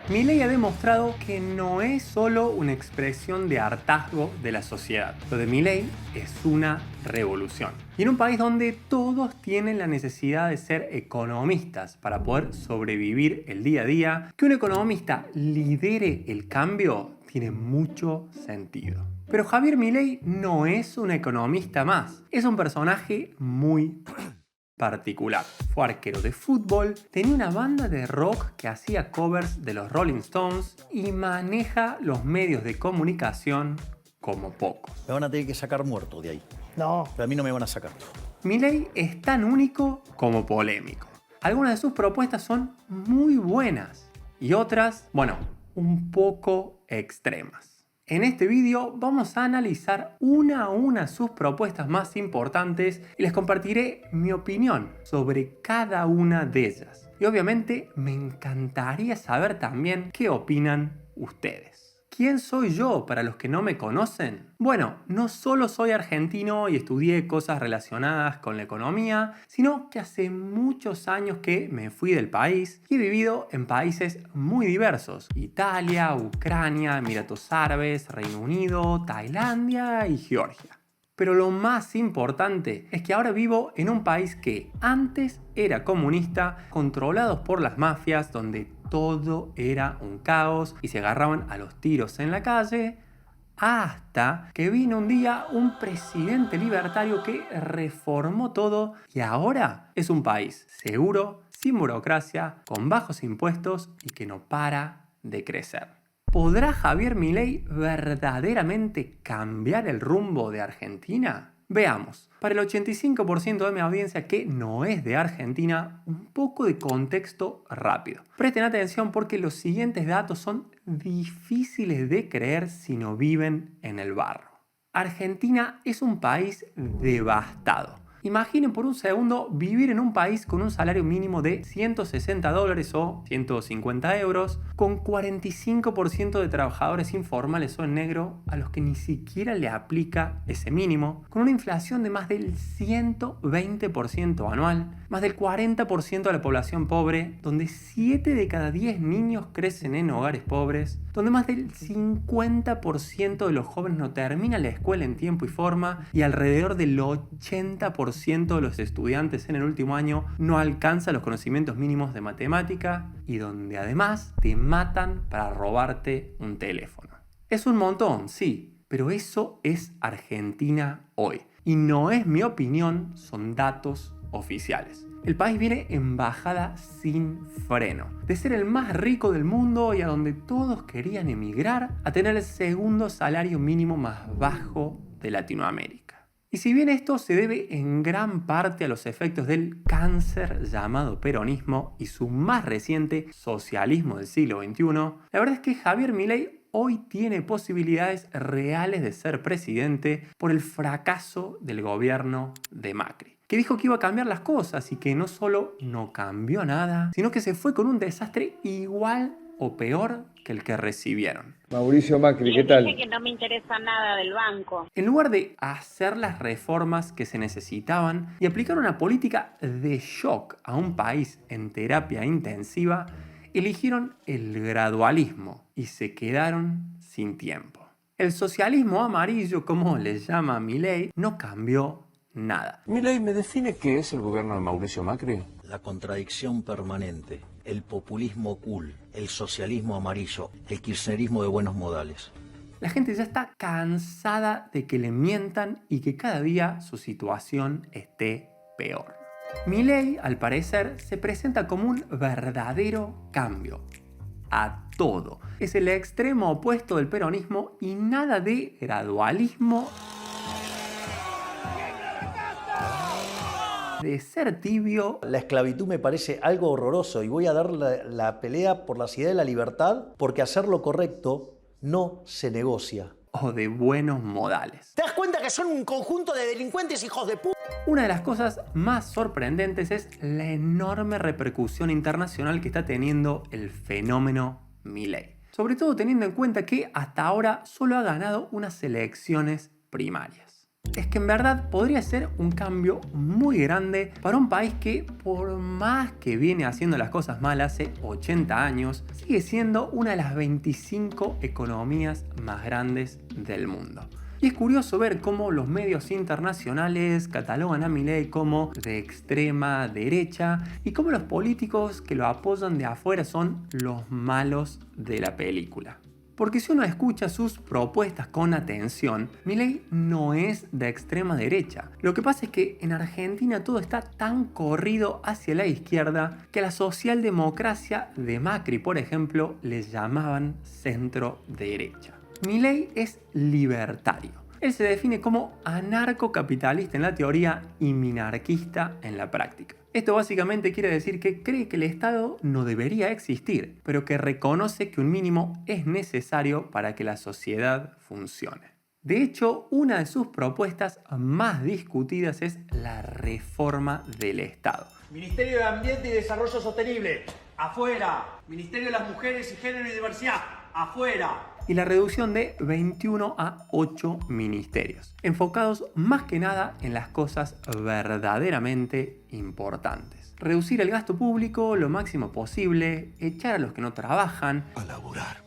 Milei ha demostrado que no es solo una expresión de hartazgo de la sociedad. Lo de Milei es una revolución. Y en un país donde todos tienen la necesidad de ser economistas para poder sobrevivir el día a día, que un economista lidere el cambio tiene mucho sentido. Pero Javier Milei no es un economista más, es un personaje muy particular. Fue arquero de fútbol, tenía una banda de rock que hacía covers de los Rolling Stones y maneja los medios de comunicación como pocos. Me van a tener que sacar muerto de ahí. No. Pero a mí no me van a sacar. Milei es tan único como polémico. Algunas de sus propuestas son muy buenas y otras, bueno, un poco extremas. En este vídeo vamos a analizar una a una sus propuestas más importantes y les compartiré mi opinión sobre cada una de ellas. Y obviamente me encantaría saber también qué opinan ustedes. ¿Quién soy yo para los que no me conocen? Bueno, no solo soy argentino y estudié cosas relacionadas con la economía, sino que hace muchos años que me fui del país y he vivido en países muy diversos: Italia, Ucrania, Emiratos Árabes, Reino Unido, Tailandia y Georgia. Pero lo más importante es que ahora vivo en un país que antes era comunista, controlados por las mafias, donde todo era un caos y se agarraban a los tiros en la calle, hasta que vino un día un presidente libertario que reformó todo y ahora es un país seguro, sin burocracia, con bajos impuestos y que no para de crecer. ¿Podrá Javier Milei verdaderamente cambiar el rumbo de Argentina? Veamos, para el 85% de mi audiencia que no es de Argentina, un poco de contexto rápido. Presten atención porque los siguientes datos son difíciles de creer si no viven en el barro. Argentina es un país devastado. Imaginen por un segundo vivir en un país con un salario mínimo de $160 o 150 euros, con 45% de trabajadores informales o en negro a los que ni siquiera le aplica ese mínimo, con una inflación de más del 120% anual, más del 40% de la población pobre, donde 7 de cada 10 niños crecen en hogares pobres, donde más del 50% de los jóvenes no termina la escuela en tiempo y forma y alrededor del 80% de los estudiantes en el último año no alcanza los conocimientos mínimos de matemática y donde además te matan para robarte un teléfono. Es un montón, sí, pero eso es Argentina hoy. Y no es mi opinión, son datos oficiales. El país viene en bajada sin freno. De ser el más rico del mundo y a donde todos querían emigrar, a tener el segundo salario mínimo más bajo de Latinoamérica. Y si bien esto se debe en gran parte a los efectos del cáncer llamado peronismo y su más reciente socialismo del siglo XXI, la verdad es que Javier Milei hoy tiene posibilidades reales de ser presidente por el fracaso del gobierno de Macri, que dijo que iba a cambiar las cosas y que no solo no cambió nada, sino que se fue con un desastre igual o peor que el que recibieron. Mauricio Macri, ¿qué tal? Dije que no me interesa nada del banco. En lugar de hacer las reformas que se necesitaban y aplicar una política de shock a un país en terapia intensiva, eligieron el gradualismo y se quedaron sin tiempo. El socialismo amarillo, como le llama Milei, no cambió nada. Milei, ¿me define qué es el gobierno de Mauricio Macri? La contradicción permanente, el populismo cool, el socialismo amarillo, el kirchnerismo de buenos modales. La gente ya está cansada de que le mientan y que cada día su situación esté peor. Milei, al parecer, se presenta como un verdadero cambio. A todo. Es el extremo opuesto del peronismo y nada de gradualismo, de ser tibio. La esclavitud me parece algo horroroso y voy a dar la pelea por las ideas de la libertad porque hacer lo correcto no se negocia. O de buenos modales. ¿Te das cuenta que son un conjunto de delincuentes hijos de puta? Una de las cosas más sorprendentes es la enorme repercusión internacional que está teniendo el fenómeno Milei. Sobre todo teniendo en cuenta que hasta ahora solo ha ganado unas elecciones primarias. es que en verdad podría ser un cambio muy grande para un país que, por más que viene haciendo las cosas mal hace 80 años, sigue siendo una de las 25 economías más grandes del mundo. Y es curioso ver cómo los medios internacionales catalogan a Milei como de extrema derecha y cómo los políticos que lo apoyan de afuera son los malos de la película. Porque si uno escucha sus propuestas con atención, Milei no es de extrema derecha. Lo que pasa es que en Argentina todo está tan corrido hacia la izquierda que a la socialdemocracia de Macri, por ejemplo, les llamaban centro derecha. Milei es libertario. Él se define como anarcocapitalista en la teoría y minarquista en la práctica. Esto básicamente quiere decir que cree que el Estado no debería existir, pero que reconoce que un mínimo es necesario para que la sociedad funcione. De hecho, una de sus propuestas más discutidas es la reforma del Estado. Ministerio de Ambiente y Desarrollo Sostenible, afuera. Ministerio de las Mujeres y Género y Diversidad, afuera. Y la reducción de 21 a 8 ministerios, enfocados más que nada en las cosas verdaderamente importantes. Reducir el gasto público lo máximo posible, echar a los que no trabajan, A laburar.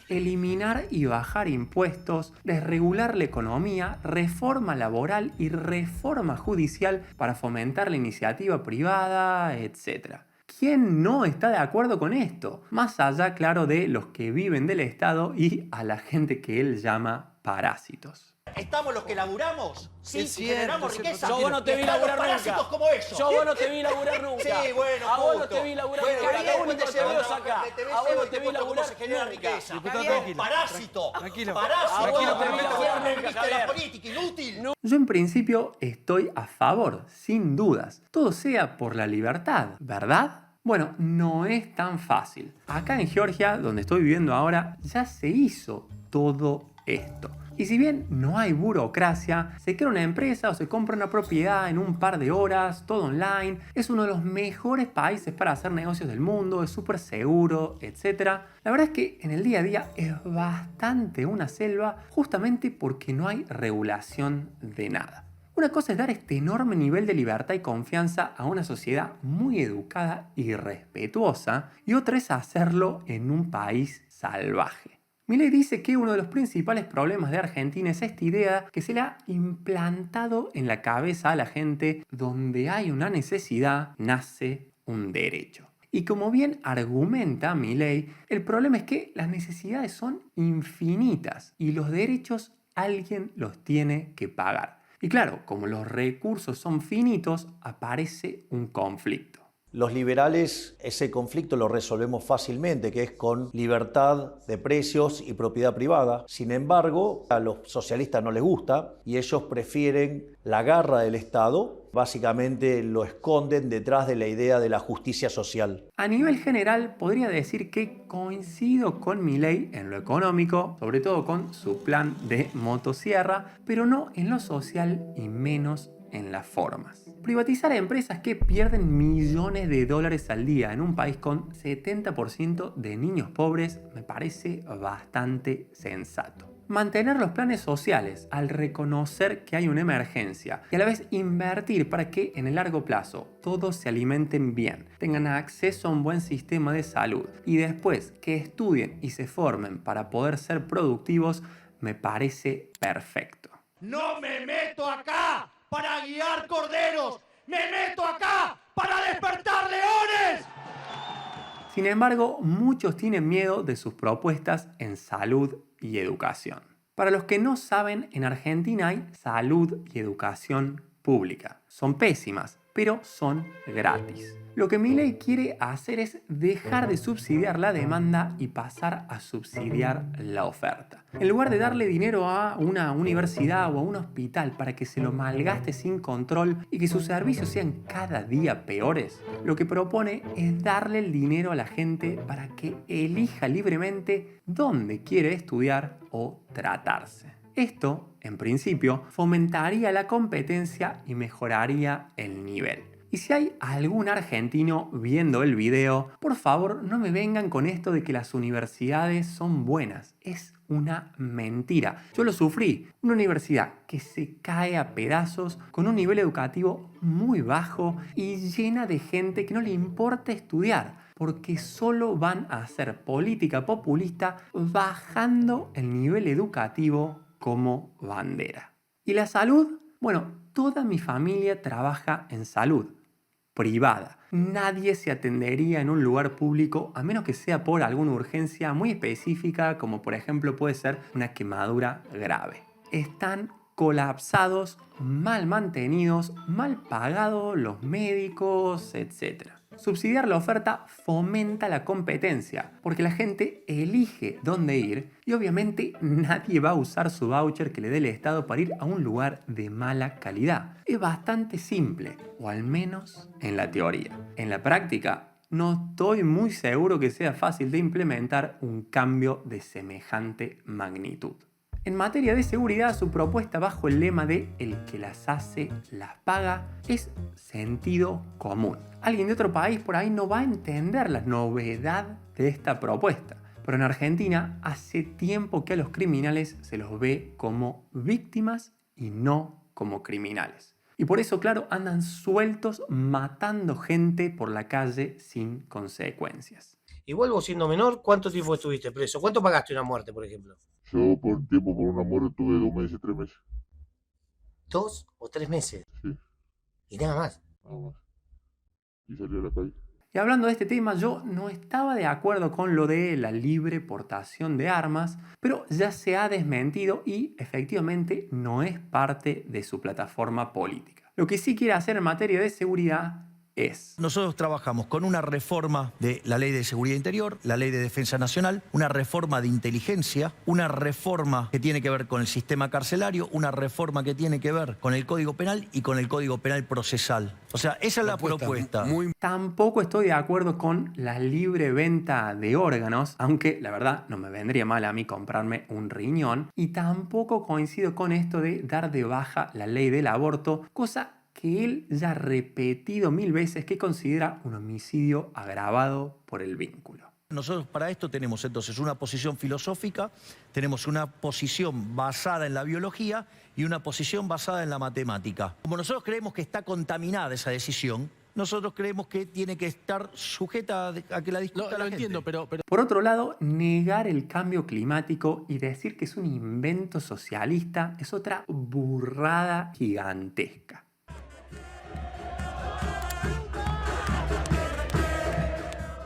eliminar y bajar impuestos, desregular la economía, reforma laboral y reforma judicial para fomentar la iniciativa privada, etc. ¿Quién no está de acuerdo con esto? Más allá, claro, de los que viven del Estado y a la gente que él llama parásitos. ¿Estamos los que laburamos? Sí, generamos riqueza. Yo vos no te vi laburar nunca. Parásitos como ellos. Yo vos no te vi laburar nunca. Sí, bueno, a vos no punto. te vi laburar Bueno, nunca. acá Lo único después que te veo llevo, acá. te ves A vos no y te te vi cuento cómo laburar se genera nunca. riqueza. Diputado, Tranquilo. Parásito. Tranquilo. Parásito. A vos no te vi Bueno, laburar viste nunca, de la Javier. política, inútil. Yo en principio estoy a favor, sin dudas. Todo sea por la libertad, ¿verdad? Bueno, no es tan fácil. Acá en Georgia, donde estoy viviendo ahora, ya se hizo todo esto. Y si bien no hay burocracia, se crea una empresa o se compra una propiedad en un par de horas, todo online, es uno de los mejores países para hacer negocios del mundo, es súper seguro, etc. La verdad es que en el día a día es bastante una selva justamente porque no hay regulación de nada. Una cosa es dar este enorme nivel de libertad y confianza a una sociedad muy educada y respetuosa, y otra es hacerlo en un país salvaje. Milei dice que uno de los principales problemas de Argentina es esta idea que se le ha implantado en la cabeza a la gente: donde hay una necesidad, nace un derecho. Y como bien argumenta Milei, el problema es que las necesidades son infinitas y los derechos alguien los tiene que pagar. Y claro, como los recursos son finitos, aparece un conflicto. Los liberales ese conflicto lo resolvemos fácilmente, que es con libertad de precios y propiedad privada. Sin embargo, a los socialistas no les gusta y ellos prefieren la garra del Estado. Básicamente lo esconden detrás de la idea de la justicia social. A nivel general, podría decir que coincido con Milei en lo económico, sobre todo con su plan de motosierra, pero no en lo social y menos en las formas. Privatizar a empresas que pierden millones de dólares al día en un país con 70% de niños pobres me parece bastante sensato. Mantener los planes sociales al reconocer que hay una emergencia y a la vez invertir para que en el largo plazo todos se alimenten bien, tengan acceso a un buen sistema de salud y después que estudien y se formen para poder ser productivos me parece perfecto. No me meto acá para guiar corderos. Me meto acá para despertar leones. Sin embargo, muchos tienen miedo de sus propuestas en salud y educación. Para los que no saben, en Argentina hay salud y educación pública. Son pésimas, pero son gratis. Lo que Milei quiere hacer es dejar de subsidiar la demanda y pasar a subsidiar la oferta. En lugar de darle dinero a una universidad o a un hospital para que se lo malgaste sin control y que sus servicios sean cada día peores, lo que propone es darle el dinero a la gente para que elija libremente dónde quiere estudiar o tratarse. Esto, en principio, fomentaría la competencia y mejoraría el nivel. Y si hay algún argentino viendo el video, por favor no me vengan con esto de que las universidades son buenas. Es una mentira. Yo lo sufrí. Una universidad que se cae a pedazos, con un nivel educativo muy bajo y llena de gente que no le importa estudiar, porque solo van a hacer política populista bajando el nivel educativo como bandera. ¿Y la salud? Bueno, toda mi familia trabaja en salud privada. Nadie se atendería en un lugar público a menos que sea por alguna urgencia muy específica, como por ejemplo puede ser una quemadura grave. Están colapsados, mal mantenidos, mal pagados los médicos, etc. Subsidiar la oferta fomenta la competencia, porque la gente elige dónde ir y obviamente nadie va a usar su voucher que le dé el Estado para ir a un lugar de mala calidad. Es bastante simple, o al menos en la teoría. En la práctica, no estoy muy seguro que sea fácil de implementar un cambio de semejante magnitud. En materia de seguridad, su propuesta bajo el lema de "el que las hace, las paga" es sentido común. Alguien de otro país por ahí no va a entender la novedad de esta propuesta. Pero en Argentina hace tiempo que a los criminales se los ve como víctimas y no como criminales. Y por eso, claro, andan sueltos matando gente por la calle sin consecuencias. Igual vos siendo menor, ¿cuánto tiempo estuviste preso? ¿Cuánto pagaste una muerte, por ejemplo? Yo por una muerte tuve 2 meses, 3 meses. 2 o 3 meses. Sí, Y nada más. nada más. Y salí a la calle. Y hablando de este tema, yo no estaba de acuerdo con lo de la libre portación de armas, pero ya se ha desmentido y efectivamente no es parte de su plataforma política. Lo que sí quiere hacer en materia de seguridad es: nosotros trabajamos con una reforma de la Ley de Seguridad Interior, la Ley de Defensa Nacional, una reforma de inteligencia, una reforma que tiene que ver con el sistema carcelario, una reforma que tiene que ver con el Código Penal y con el Código Penal procesal. O sea, esa es la propuesta. Tampoco estoy de acuerdo con la libre venta de órganos, aunque la verdad no me vendría mal a mí comprarme un riñón, y tampoco coincido con esto de dar de baja la ley del aborto, cosa que él ya ha repetido 1000 veces que considera un homicidio agravado por el vínculo. Nosotros para esto tenemos entonces una posición filosófica, tenemos una posición basada en la biología y una posición basada en la matemática. Como nosotros creemos que está contaminada esa decisión, nosotros creemos que tiene que estar sujeta a que la discuta la gente. Entiendo, pero Por otro lado, negar el cambio climático y decir que es un invento socialista es otra burrada gigantesca.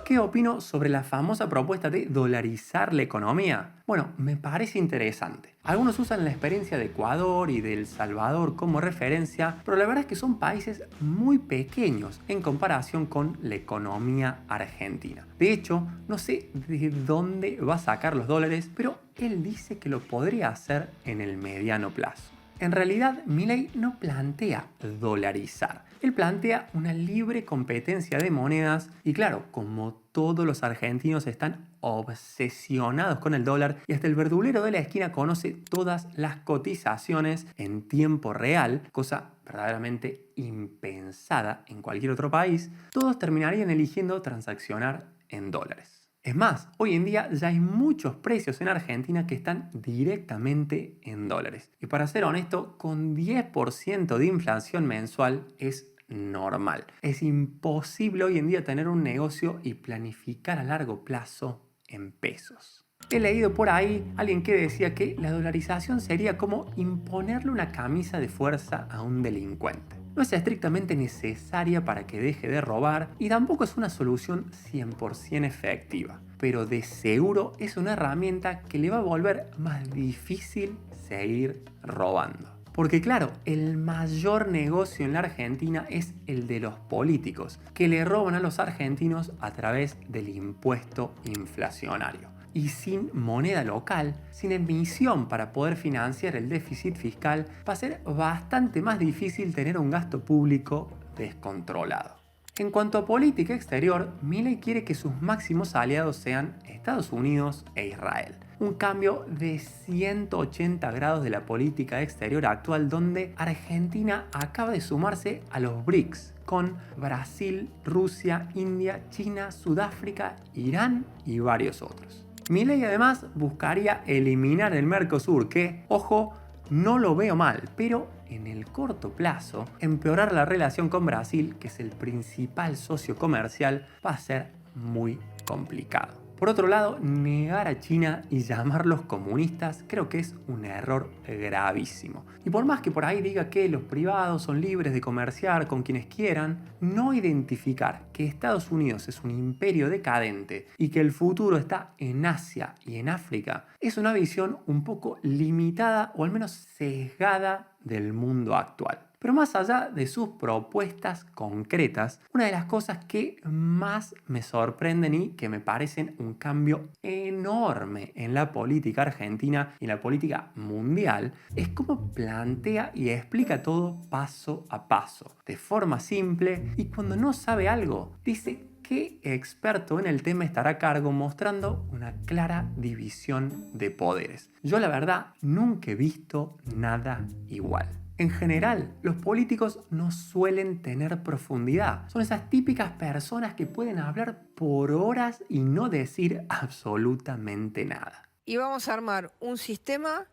¿Qué opino sobre la famosa propuesta de dolarizar la economía? Bueno, me parece interesante. Algunos usan la experiencia de Ecuador y de El Salvador como referencia, pero la verdad es que son países muy pequeños en comparación con la economía argentina. De hecho, no sé de dónde va a sacar los dólares, pero él dice que lo podría hacer en el mediano plazo. En realidad, Milei no plantea dolarizar. Él plantea una libre competencia de monedas y claro, como todos los argentinos están obsesionados con el dólar y hasta el verdulero de la esquina conoce todas las cotizaciones en tiempo real, cosa verdaderamente impensada en cualquier otro país, todos terminarían eligiendo transaccionar en dólares. Es más, hoy en día ya hay muchos precios en Argentina que están directamente en dólares. Y para ser honesto, con 10% de inflación mensual es normal. Es imposible hoy en día tener un negocio y planificar a largo plazo en pesos. He leído por ahí a alguien que decía que la dolarización sería como imponerle una camisa de fuerza a un delincuente. No es estrictamente necesaria para que deje de robar y tampoco es una solución 100% efectiva, pero de seguro es una herramienta que le va a volver más difícil seguir robando. Porque claro, el mayor negocio en la Argentina es el de los políticos, que le roban a los argentinos a través del impuesto inflacionario. Y sin moneda local, sin emisión para poder financiar el déficit fiscal, va a ser bastante más difícil tener un gasto público descontrolado. En cuanto a política exterior, Milei quiere que sus máximos aliados sean Estados Unidos e Israel. Un cambio de 180 grados de la política exterior actual, donde Argentina acaba de sumarse a los BRICS, con Brasil, Rusia, India, China, Sudáfrica, Irán y varios otros. Milei además buscaría eliminar el Mercosur, que, ojo, no lo veo mal, pero en el corto plazo, empeorar la relación con Brasil, que es el principal socio comercial, va a ser muy complicado. Por otro lado, negar a China y llamarlos comunistas creo que es un error gravísimo. Y por más que por ahí diga que los privados son libres de comerciar con quienes quieran, no identificar que Estados Unidos es un imperio decadente y que el futuro está en Asia y en África es una visión un poco limitada o al menos sesgada del mundo actual. Pero más allá de sus propuestas concretas, una de las cosas que más me sorprenden y que me parecen un cambio enorme en la política argentina y en la política mundial es cómo plantea y explica todo paso a paso, de forma simple, y cuando no sabe algo, dice qué experto en el tema estará a cargo, mostrando una clara división de poderes. Yo la verdad nunca he visto nada igual. En general, los políticos no suelen tener profundidad. Son esas típicas personas que pueden hablar por horas y no decir absolutamente nada. Y vamos a armar un sistema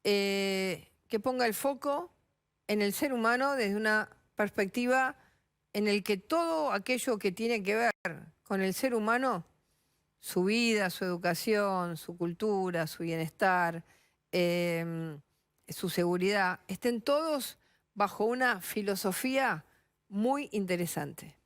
que ponga el foco en el ser humano desde una perspectiva en el que todo aquello que tiene que ver con el ser humano, su vida, su educación, su cultura, su bienestar, su seguridad, estén todos bajo una filosofía muy interesante.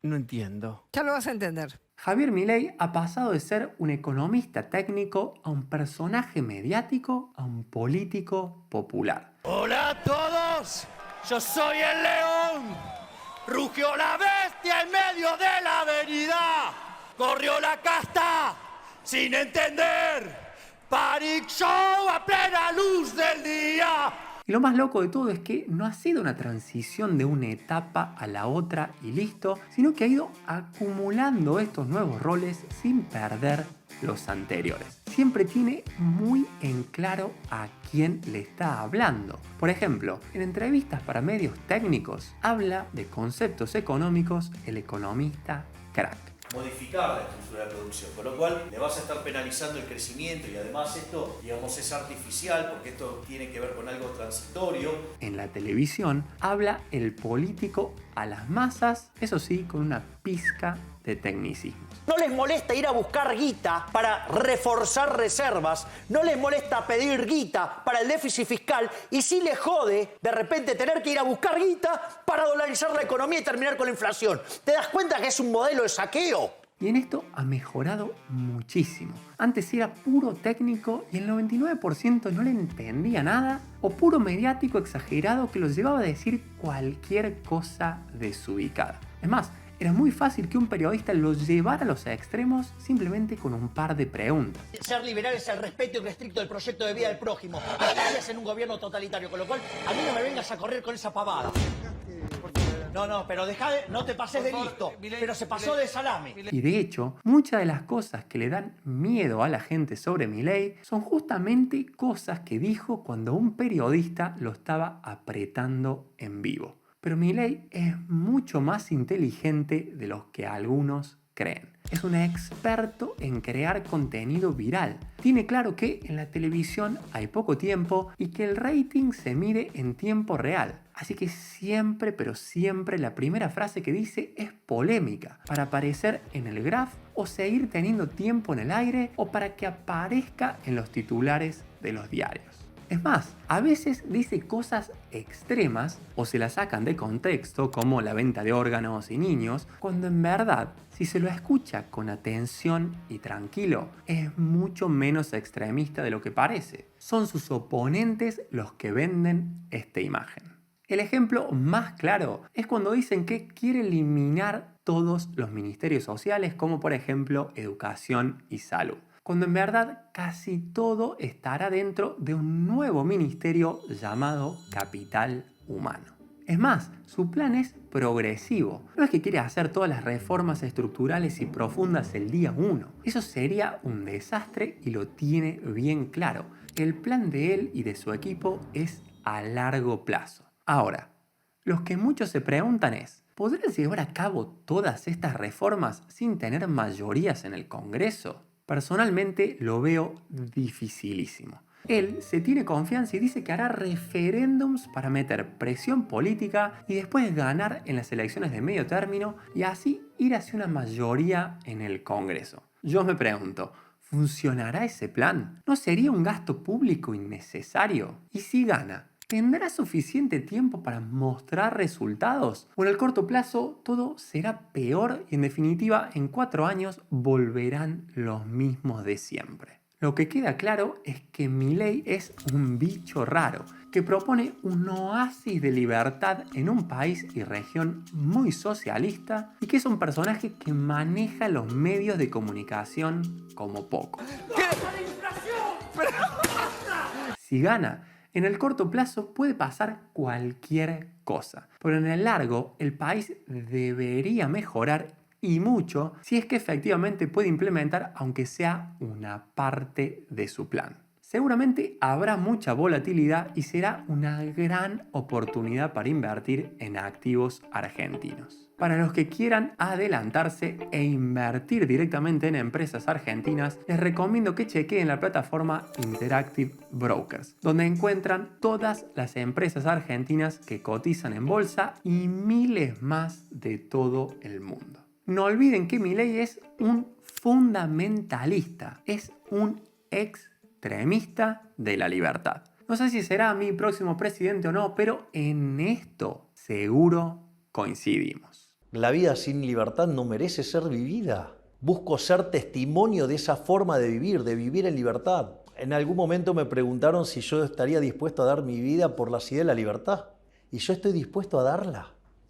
No entiendo. Ya lo vas a entender. Javier Milei ha pasado de ser un economista técnico a un personaje mediático a un político popular. Hola a todos, yo soy el león. Rugió la bestia en medio de la avenida. Corrió la casta sin entender. Panic Show a plena luz del día. Y lo más loco de todo es que no ha sido una transición de una etapa a la otra y listo, sino que ha ido acumulando estos nuevos roles sin perder los anteriores. Siempre tiene muy en claro a quién le está hablando. Por ejemplo, en entrevistas para medios técnicos, habla de conceptos económicos el economista crack. Modificar la estructura de producción, con lo cual le vas a estar penalizando el crecimiento y además esto, digamos, es artificial porque esto tiene que ver con algo transitorio. En la televisión habla el político a las masas, eso sí, con una pizca de tecnicismo. No les molesta ir a buscar guita para reforzar reservas, no les molesta pedir guita para el déficit fiscal y sí les jode de repente tener que ir a buscar guita para dolarizar la economía y terminar con la inflación. ¿Te das cuenta que es un modelo de saqueo? Y en esto ha mejorado muchísimo. Antes era puro técnico y el 99% no le entendía nada, o puro mediático exagerado que los llevaba a decir cualquier cosa desubicada. Es más, era muy fácil que un periodista los llevara a los extremos simplemente con un par de preguntas. Ser liberal es el respeto irrestricto del proyecto de vida del prójimo. Estás en un gobierno totalitario, con lo cual a mí no me vengas a correr con esa pavada. No, pero no te pases de listo, pero se pasó de salame. Y de hecho, muchas de las cosas que le dan miedo a la gente sobre Milei son justamente cosas que dijo cuando un periodista lo estaba apretando en vivo. Pero Milei es mucho más inteligente de lo que algunos creen. Es un experto en crear contenido viral. Tiene claro que en la televisión hay poco tiempo y que el rating se mide en tiempo real. Así que siempre, pero siempre la primera frase que dice es polémica, para aparecer en el graph o seguir teniendo tiempo en el aire o para que aparezca en los titulares de los diarios. Es más, a veces dice cosas extremas o se las sacan de contexto, como la venta de órganos y niños, cuando en verdad, si se lo escucha con atención y tranquilo, es mucho menos extremista de lo que parece. Son sus oponentes los que venden esta imagen. El ejemplo más claro es cuando dicen que quiere eliminar todos los ministerios sociales, como por ejemplo educación y salud, cuando en verdad casi todo estará dentro de un nuevo ministerio llamado Capital Humano. Es más, su plan es progresivo. No es que quiere hacer todas las reformas estructurales y profundas el día 1. Eso sería un desastre y lo tiene bien claro. El plan de él y de su equipo es a largo plazo. Ahora, lo que muchos se preguntan es, ¿podrán llevar a cabo todas estas reformas sin tener mayorías en el Congreso? Personalmente lo veo dificilísimo. Él se tiene confianza y dice que hará referéndums para meter presión política y después ganar en las elecciones de medio término y así ir hacia una mayoría en el Congreso. Yo me pregunto, ¿funcionará ese plan? ¿No sería un gasto público innecesario? ¿Y si gana? ¿Tendrá suficiente tiempo para mostrar resultados? ¿O en el corto plazo todo será peor y en definitiva en 4 años volverán los mismos de siempre? Lo que queda claro es que Milei es un bicho raro que propone un oasis de libertad en un país y región muy socialista y que es un personaje que maneja los medios de comunicación como poco. Si gana, en el corto plazo puede pasar cualquier cosa, pero en el largo el país debería mejorar y mucho si es que efectivamente puede implementar aunque sea una parte de su plan. Seguramente habrá mucha volatilidad y será una gran oportunidad para invertir en activos argentinos. Para los que quieran adelantarse e invertir directamente en empresas argentinas, les recomiendo que chequeen la plataforma Interactive Brokers, donde encuentran todas las empresas argentinas que cotizan en bolsa y miles más de todo el mundo. No olviden que Milei es un fundamentalista, es un extremista de la libertad. No sé si será mi próximo presidente o no, pero en esto seguro coincidimos. La vida sin libertad no merece ser vivida. Busco ser testimonio de esa forma de vivir en libertad. En algún momento me preguntaron si yo estaría dispuesto a dar mi vida por la idea de la libertad. Y yo estoy dispuesto a darla.